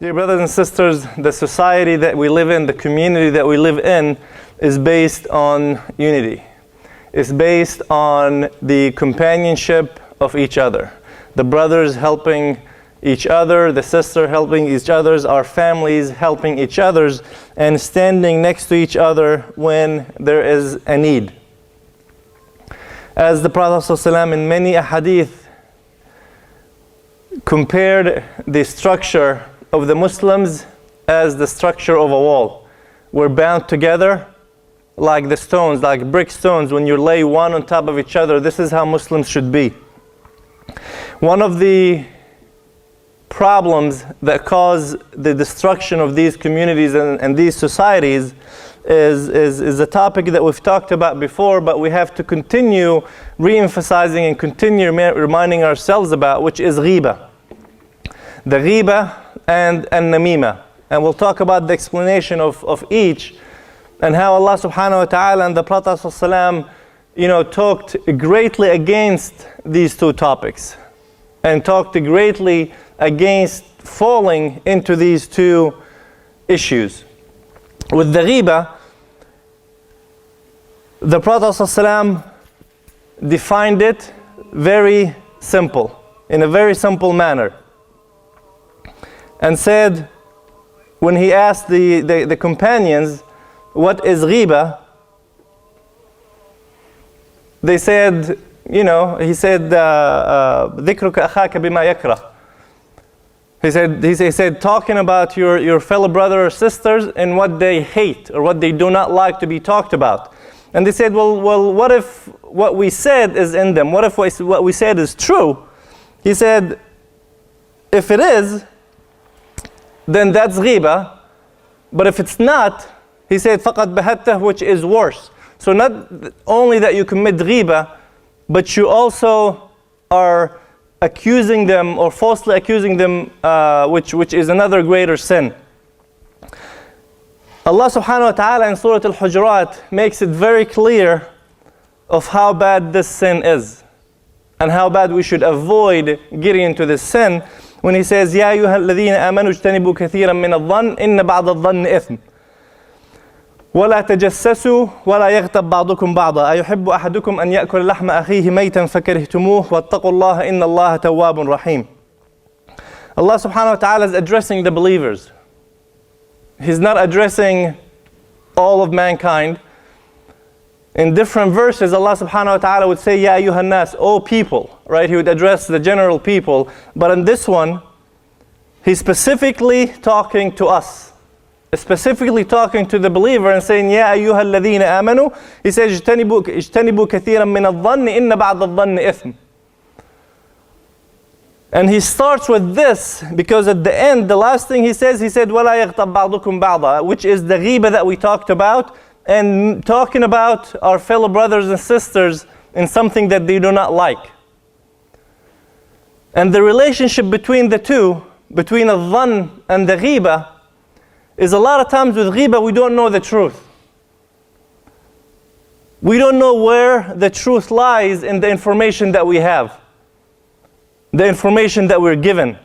Dear brothers and sisters, the society that we live in, the community that we live in, is based on unity. It's based on the companionship of each other. The brothers helping each other, the sister helping each other, our families helping each other, and standing next to each other when there is a need. As the Prophet ﷺ in many ahadith compared the structure of the Muslims as the structure of a wall. We're bound together like the stones, like brick stones. When you lay one on top of each other, this is how Muslims should be. One of the problems that cause the destruction of these communities and these societies is a topic that we've talked about before, but we have to continue re-emphasizing and continue reminding ourselves about, which is ghiba. The ghiba and namima. And we'll talk about the explanation of each and how Allah subhanahu wa ta'ala and the Prophet ﷺ, talked greatly against these two topics and talked greatly against falling into these two issues. With the ghiba, the Prophet ﷺ defined it very simple, in a very simple manner. And said, when he asked the companions, what is ghiba? They said, he said, ذِكْرُكَ أَخَاكَ بِمَا يَكْرَهُ. He said, talking about your fellow brother or sisters and what they hate or what they do not like to be talked about. And they said, well, what if what we said is in them? What if what we said is true? He said, if it is, then that's ghiba. But if it's not, he said, فَقَدْ بَهَتَّهُ, which is worse. So not only that you commit ghiba, but you also are accusing them or falsely accusing them, which is another greater sin. Allah subhanahu wa ta'ala in Surah Al-Hujurat makes it very clear of how bad this sin is and how bad we should avoid getting into this sin when he says, يَا أَيُّهَا الَّذِينَ آمَنُوا اجْتَنِبُوا كَثِيرًا مِنَ الظَّنِّ إِنَّ بَعْضَ الظَّنِّ إِثْمٌ ولا تجسسوا ولا يغتب بعضكم بعضا أيحب أحدكم أن يأكل لحم أخيه ميتا فكرهتموه واتقوا الله إن الله تواب رحيم. Allah subhanahu wa ta'ala is addressing the believers. He's not addressing all of mankind. In different verses, Allah subhanahu wa ta'ala would say, Ya ayyuhan nas, O people, right? He would address the general people. But in this one, he's specifically talking to us. Specifically talking to the believer and saying, Ya ayyuha alladhina amanu. He says, اجتنبوا كثيرا من الظن إن بعض الظن إثم. And he starts with this because at the end, the last thing he said, وَلَا يَغْتَبْ بَعْضُكُمْ بَعْضًا, which is the ghiba that we talked about, and talking about our fellow brothers and sisters in something that they do not like. And the relationship between the two, between the dhann and the ghiba, is a lot of times with ghiba we don't know the truth. We don't know where the truth lies in the information that we have, the information that we're given.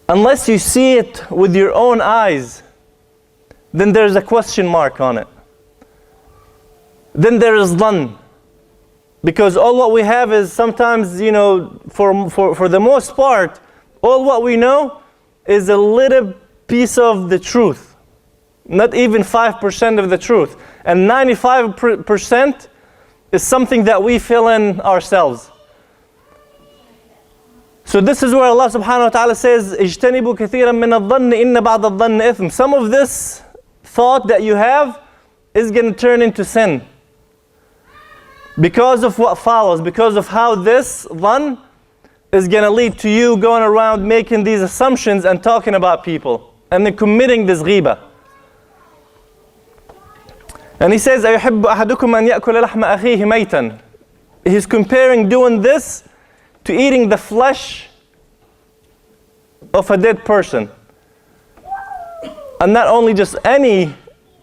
Unless you see it with your own eyes, then there's a question mark on it. Then there is dhann. Because all what we have is sometimes, for the most part, all what we know is a little piece of the truth. Not even 5% of the truth. And 95% is something that we fill in ourselves. So this is where Allah subhanahu wa ta'ala says, اجتنبوا كثيرا من الظن إن بعض الظن إثم. Some of this thought that you have is going to turn into sin. Because of what follows, because of how this dhann is going to lead to you going around making these assumptions and talking about people and then committing this ghiba. And he says, أَيُحِبُّ أَحَدُكُمْ أَنْ يَأْكُلَ لَحْمَ أَخِيهِ مَيْتًا. He's comparing doing this to eating the flesh of a dead person. And not only just any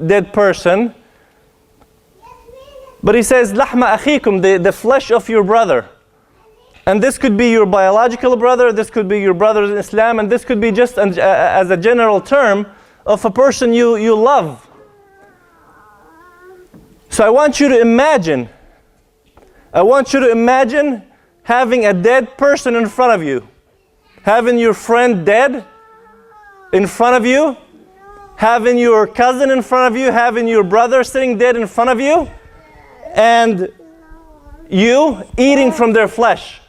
dead person, but he says, لَحْمَ أَخِيكُمْ, the flesh of your brother. And this could be your biological brother, this could be your brother in Islam, and this could be just as a general term of a person you love. So I want you to imagine having a dead person in front of you, having your friend dead in front of you, having your cousin in front of you, having your brother sitting dead in front of you, and you eating from their flesh.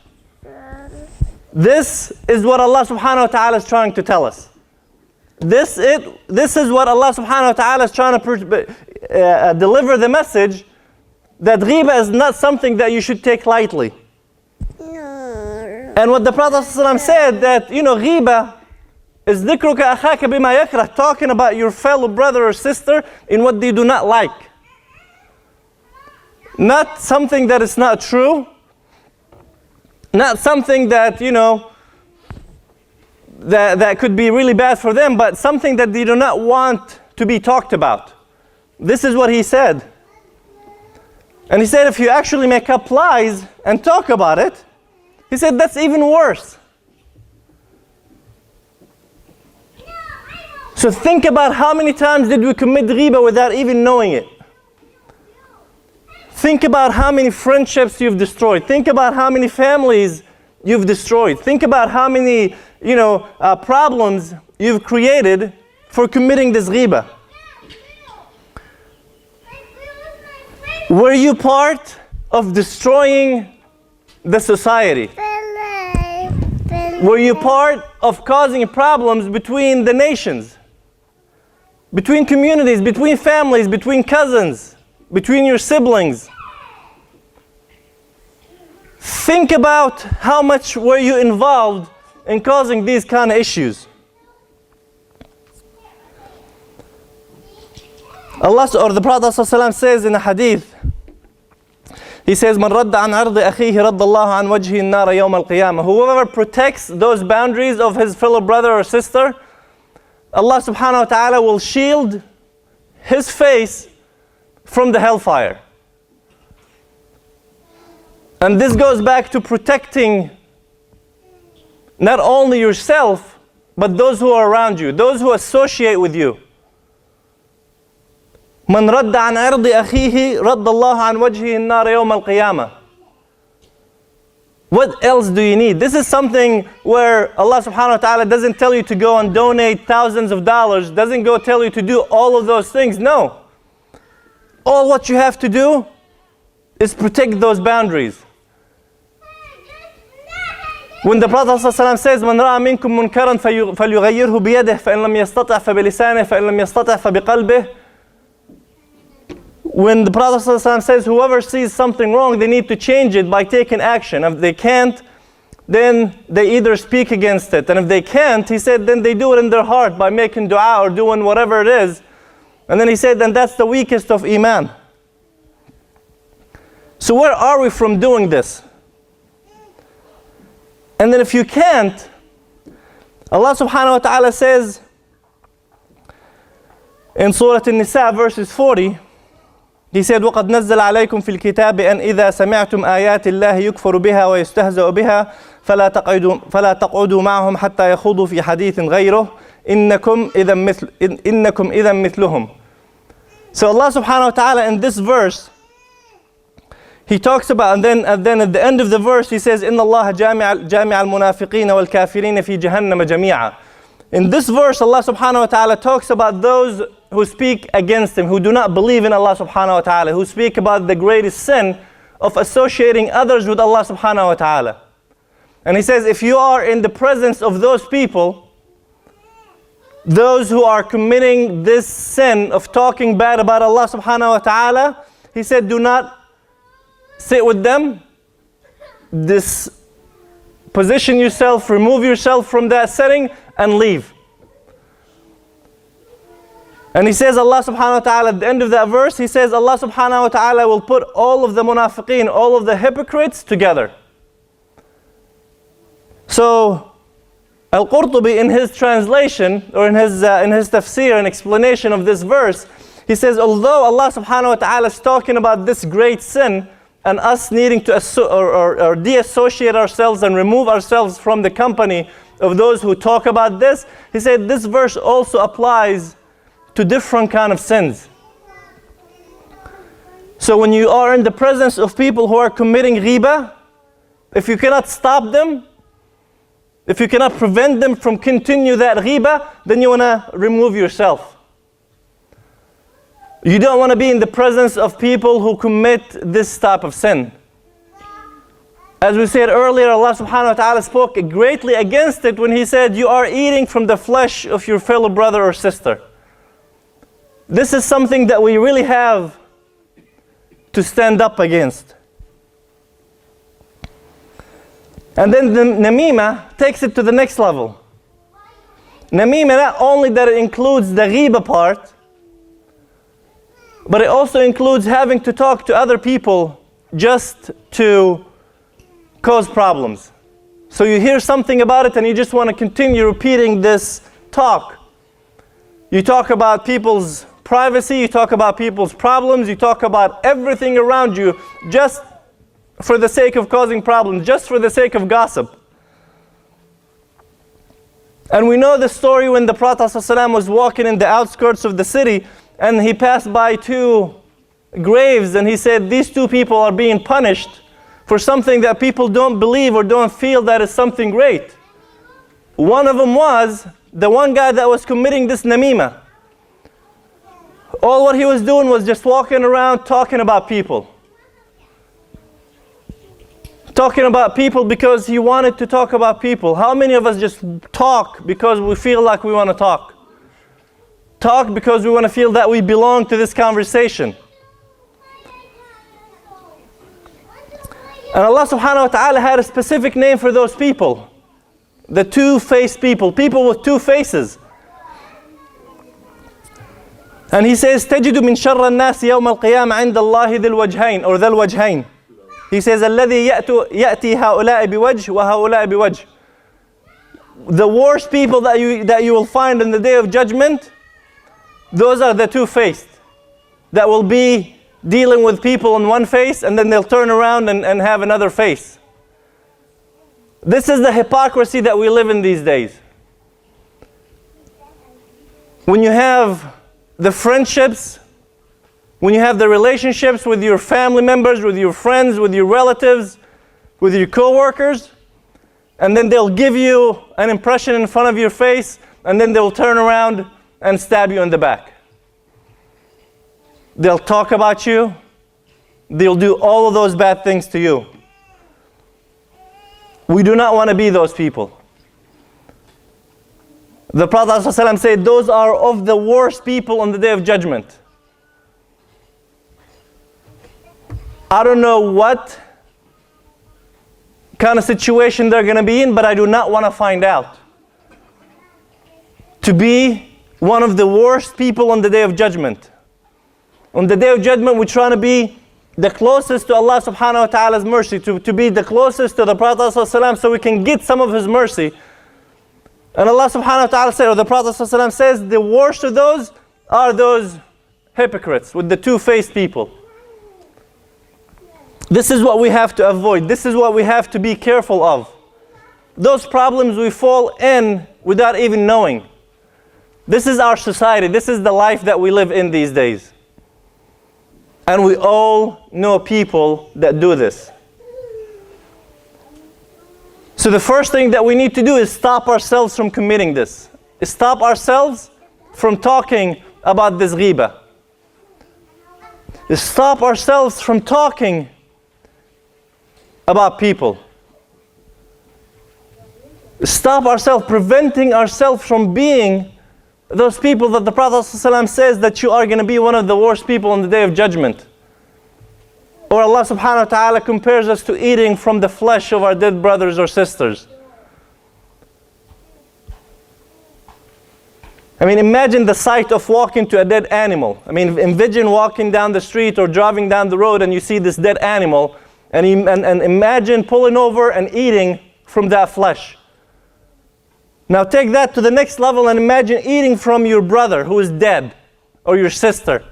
This is what Allah subhanahu wa ta'ala is trying to tell us. This is what Allah subhanahu wa ta'ala is trying to deliver the message, that ghiba is not something that you should take lightly. And what the Prophet ﷺ said, that ghiba is dhikruka akhaka bima yakrah, talking about your fellow brother or sister in what they do not like. Not something that is not true, not something that that could be really bad for them, but something that they do not want to be talked about. This is what he said. And he said if you actually make up lies and talk about it, he said that's even worse. So think about how many times did we commit ghiba without even knowing it. Think about how many friendships you've destroyed. Think about how many families you've destroyed. Think about how many problems you've created for committing this ghiba. Were you part of destroying the society? Were you part of causing problems between the nations, between communities, between families, between cousins, between your siblings? Think about how much were you involved in causing these kind of issues. The Prophet ﷺ says in a hadith, he says, "Man radda an ardi akhihi radda Allahu an wajhi an-nar yawm al-qiyamah." Whoever protects those boundaries of his fellow brother or sister, Allah subhanahu wa ta'ala will shield his face from the hellfire. And this goes back to protecting not only yourself, but those who are around you, those who associate with you. Man radda an ardi akhihi radda Allahu an wajhihi an-nar yawm al-qiyamah. What else do you need? This is something where Allah subhanahu wa ta'ala doesn't tell you to go and donate thousands of dollars, doesn't go tell you to do all of those things. No. All what you have to do is protect those boundaries. When the Prophet ﷺ says, "Man ra'a minkum munkaran falyughayyirhu biyadihi, fa in lam yastati' fa bilisanihi, fa in lam yastati' fa biqalbihi." When the Prophet ﷺ says, whoever sees something wrong, they need to change it by taking action. If they can't, then they either speak against it. And if they can't, he said, then they do it in their heart by making dua or doing whatever it is. And then he said, then that's the weakest of iman. So where are we from doing this? And then if you can't, Allah subhanahu wa ta'ala says in Surah An-Nisa verses 40, he said, وَقَدْ نَزَّلَ عَلَيْكُمْ فِي الْكِتَابِ أَنْ إِذَا سَمِعْتُمْ آيَاتِ اللَّهِ يُكْفَرُ بِهَا وَيُسْتَهْزَأُ بِهَا فَلَا تَقْعُدُوا مَعَهُمْ حَتَّى يَخُوضُوا فِي حَدِيثٍ غَيْرُهُ إِنَّكُمْ إِذًا مِثْلُهُمْ. So Allah subhanahu wa ta'ala in this verse, he talks about, and then at the end of the verse he says, إِنَّ اللَّهَ جَامِعَ الْمُنَافِقِينَ وَالْكَافِرِينَ فِي جَهَنَّمَ جَمِيعًا. In this verse, Allah subhanahu wa ta'ala talks about those who speak against Him, who do not believe in Allah subhanahu wa ta'ala, who speak about the greatest sin of associating others with Allah subhanahu wa ta'ala. And He says, if you are in the presence of those people, those who are committing this sin of talking bad about Allah subhanahu wa ta'ala, He said, do not sit with them. Position yourself, remove yourself from that setting and leave. And he says, Allah subhanahu wa ta'ala, at the end of that verse, he says, Allah subhanahu wa ta'ala will put all of the munafiqeen, all of the hypocrites together. So, Al-Qurtubi in his translation, or in his tafsir and explanation of this verse, he says, although Allah subhanahu wa ta'ala is talking about this great sin, and us needing to or de-associate ourselves and remove ourselves from the company of those who talk about this, he said this verse also applies to different kind of sins. So when you are in the presence of people who are committing ghibah, if you cannot stop them, if you cannot prevent them from continue that ghibah, then you want to remove yourself. You don't want to be in the presence of people who commit this type of sin. As we said earlier, Allah subhanahu wa ta'ala spoke greatly against it when He said, you are eating from the flesh of your fellow brother or sister. This is something that we really have to stand up against. And then the namima takes it to the next level. Namima, not only that it includes the ghiba part, but it also includes having to talk to other people just to cause problems. So you hear something about it and you just want to continue repeating this talk. You talk about people's privacy, you talk about people's problems, you talk about everything around you just for the sake of causing problems, just for the sake of gossip. And we know the story when the Prophet ﷺ was walking in the outskirts of the city and he passed by two graves and he said, these two people are being punished for something that people don't believe or don't feel that is something great. One of them was the one guy that was committing this namima. All what he was doing was just walking around talking about people. Talking about people because he wanted to talk about people. How many of us just talk because we feel like we want to talk? Talk because we want to feel that we belong to this conversation. And Allah subhanahu wa ta'ala had a specific name for those people. The two-faced people. People with two faces. And He says, تَجِدُ مِنْ شَرَّ النَّاسِ يَوْمَ الْقِيَامَةِ عِنْدَ اللَّهِ ذِي الْوَجْهَيْنِ or ذَا الْوَجْهَيْنِ. He says, الَّذِي يَأْتِي هَؤُلَاءِ بِوَجْهِ وَهَؤُلَاءِ بِوَجْهِ. The worst people that you will find on the Day of Judgment, those are the two-faced. That will be dealing with people on one face and then they'll turn around and have another face. This is the hypocrisy that we live in these days. When you have the friendships, when you have the relationships with your family members, with your friends, with your relatives, with your co-workers, and then they'll give you an impression in front of your face, and then they'll turn around and stab you in the back. They'll talk about you. They'll do all of those bad things to you. We do not want to be those people. The Prophet ﷺ said, those are of the worst people on the Day of Judgment. I don't know what kind of situation they're going to be in, but I do not want to find out. To be one of the worst people on the Day of Judgment. On the Day of Judgment, we're trying to be the closest to Allah subhanahu wa ta'ala's mercy, to be the closest to the Prophet ﷺ so we can get some of His mercy. And Allah subhanahu wa ta'ala said, or the Prophet ﷺ says, the worst of those are those hypocrites with the two-faced people. This is what we have to avoid. This is what we have to be careful of. Those problems we fall in without even knowing. This is our society. This is the life that we live in these days. And we all know people that do this. So the first thing that we need to do is stop ourselves from committing this. Stop ourselves from talking about this ghibah. Stop ourselves from talking about people. Stop ourselves, preventing ourselves from being those people that the Prophet ﷺ says that you are going to be one of the worst people on the Day of Judgment. Or Allah subhanahu wa ta'ala compares us to eating from the flesh of our dead brothers or sisters. I mean, imagine the sight of walking to a dead animal. I mean, envision walking down the street or driving down the road and you see this dead animal, and imagine pulling over and eating from that flesh. Now take that to the next level and imagine eating from your brother who is dead, or your sister.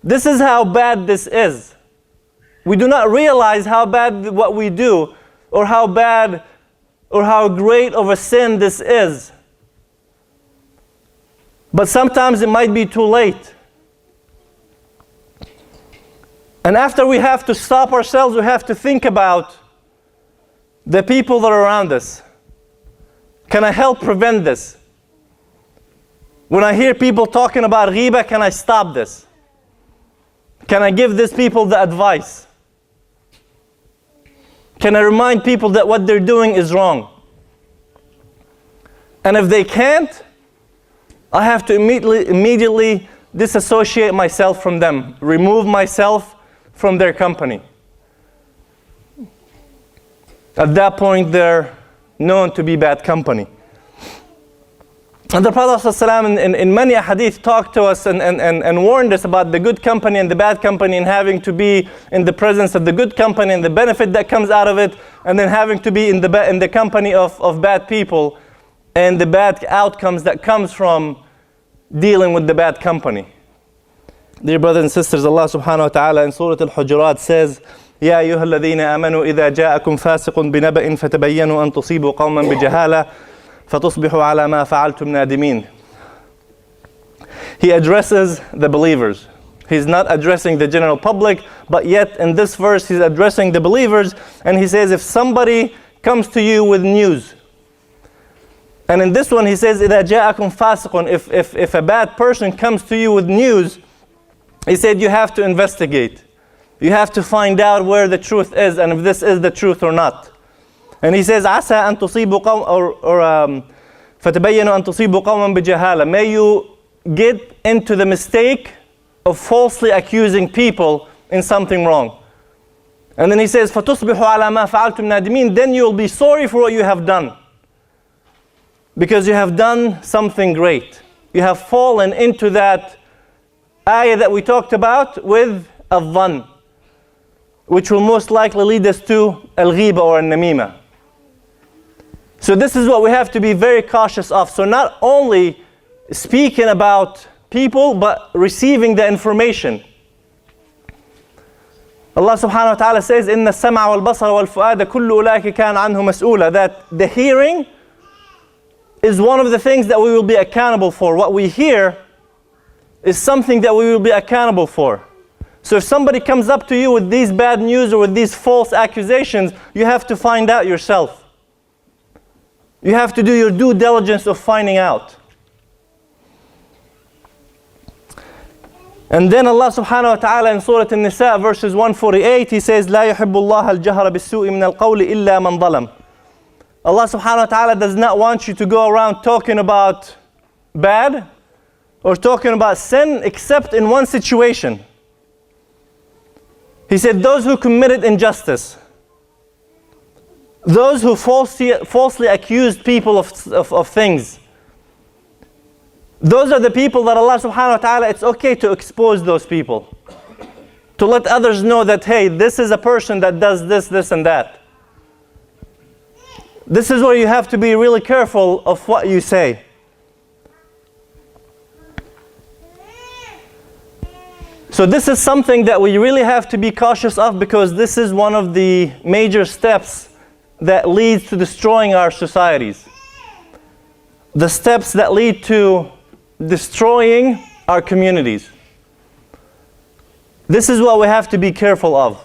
This is how bad this is. We do not realize how bad what we do, or how bad or how great of a sin this is. But sometimes it might be too late. And after we have to stop ourselves, we have to think about the people that are around us. Can I help prevent this? When I hear people talking about ghibah, can I stop this? Can I give these people the advice? Can I remind people that what they're doing is wrong? And if they can't, I have to immediately disassociate myself from them, remove myself from their company. At that point, they're known to be bad company. And the Prophet ﷺ in many hadith talked to us and warned us about the good company and the bad company, and having to be in the presence of the good company and the benefit that comes out of it, and then having to be in the company of bad people and the bad outcomes that comes from dealing with the bad company. Dear brothers and sisters, Allah subhanahu wa ta'ala in Surah Al-Hujurat says, يا أيها الذين آمنوا إذا جاءكم فاسق بنبأ فتبينوا أن تصيبوا قوما بجهالة فتصبحوا على ما فعلتم نادمين. He addresses the believers. He's not addressing the general public, but yet in this verse he's addressing the believers, and he says if somebody comes to you with news, and in this one he says إذا جاءكم فاسق, if a bad person comes to you with news, he said you have to investigate. You have to find out where the truth is and if this is the truth or not. And he says, عسى أن تصيبوا قوم فتبينوا أن تصيبوا قوما بجهالة. May you get into the mistake of falsely accusing people in something wrong. And then he says, فتصبحوا على ما فعلتم نادمين. Then you will be sorry for what you have done, because you have done something great. You have fallen into that ayah that we talked about with al-dhann, which will most likely lead us to al-ghiba or al-namima. So this is what we have to be very cautious of. So not only speaking about people, but receiving the information. Allah subhanahu wa ta'ala says, إِنَّ السَّمْعَ وَالْبَصَرَ وَالْفُؤَادَ كُلُّ أُولَٰئِكَ كَانَ عَنْهُ مَسْئُولًا. That the hearing is one of the things that we will be accountable for. What we hear is something that we will be accountable for. So if somebody comes up to you with these bad news or with these false accusations, you have to find out yourself. You have to do your due diligence of finding out. And then Allah subhanahu wa ta'ala in Surah An-Nisa verses 148, He says, لا يحب الله الجهر بالسوء من القول إلا من ظلم. Allah subhanahu wa ta'ala does not want you to go around talking about bad or talking about sin except in one situation. He said, those who committed injustice, those who falsely accused people of things, those are the people that Allah subhanahu wa ta'ala, it's okay to expose those people. To let others know that, hey, this is a person that does this, this and that. This is where you have to be really careful of what you say. So this is something that we really have to be cautious of, because this is one of the major steps that leads to destroying our societies. The steps that lead to destroying our communities. This is what we have to be careful of.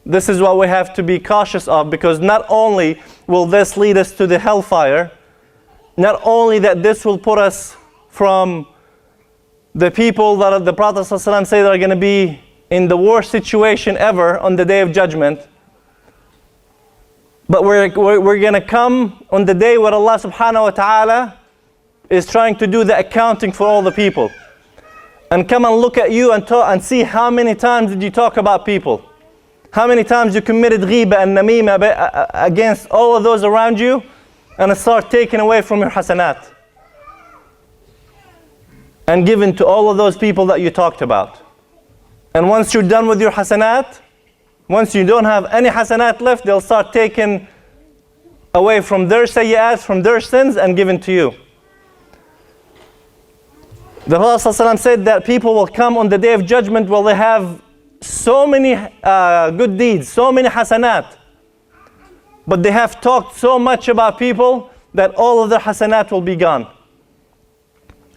This is what we have to be cautious of, because not only will this lead us to the hellfire, not only that this will put us from the people that the Prophet ﷺ said are going to be in the worst situation ever on the Day of Judgment, but we're going to come on the day where Allah subhanahu wa ta'ala is trying to do the accounting for all the people. And come and look at you and see how many times did you talk about people. How many times you committed ghibah and namima against all of those around you, and start taking away from your hasanat and given to all of those people that you talked about. And once you're done with your hasanat, once you don't have any hasanat left, they'll start taking away from their sayyat, from their sins, and given to you. The Prophet ﷺ said that people will come on the Day of Judgment while they have so many good deeds, so many hasanat, but they have talked so much about people that all of their hasanat will be gone.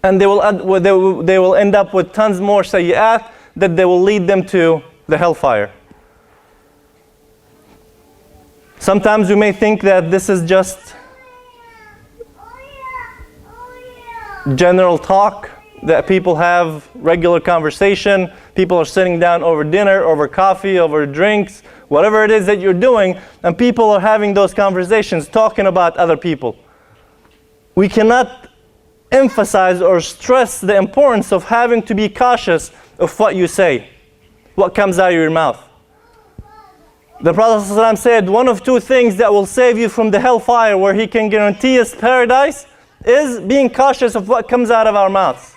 And they will end up with tons more sayyat that they will lead them to the hellfire. Sometimes we may think that this is just general talk, that people have regular conversation, people are sitting down over dinner, over coffee, over drinks, whatever it is that you're doing, and people are having those conversations, talking about other people. We cannot emphasize or stress the importance of having to be cautious of what you say, what comes out of your mouth. The Prophet ﷺ said, one of two things that will save you from the hellfire, where he can guarantee us paradise, is being cautious of what comes out of our mouths.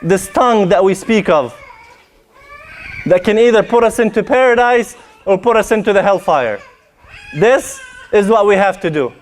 This tongue that we speak of, that can either put us into paradise or put us into the hellfire. This is what we have to do.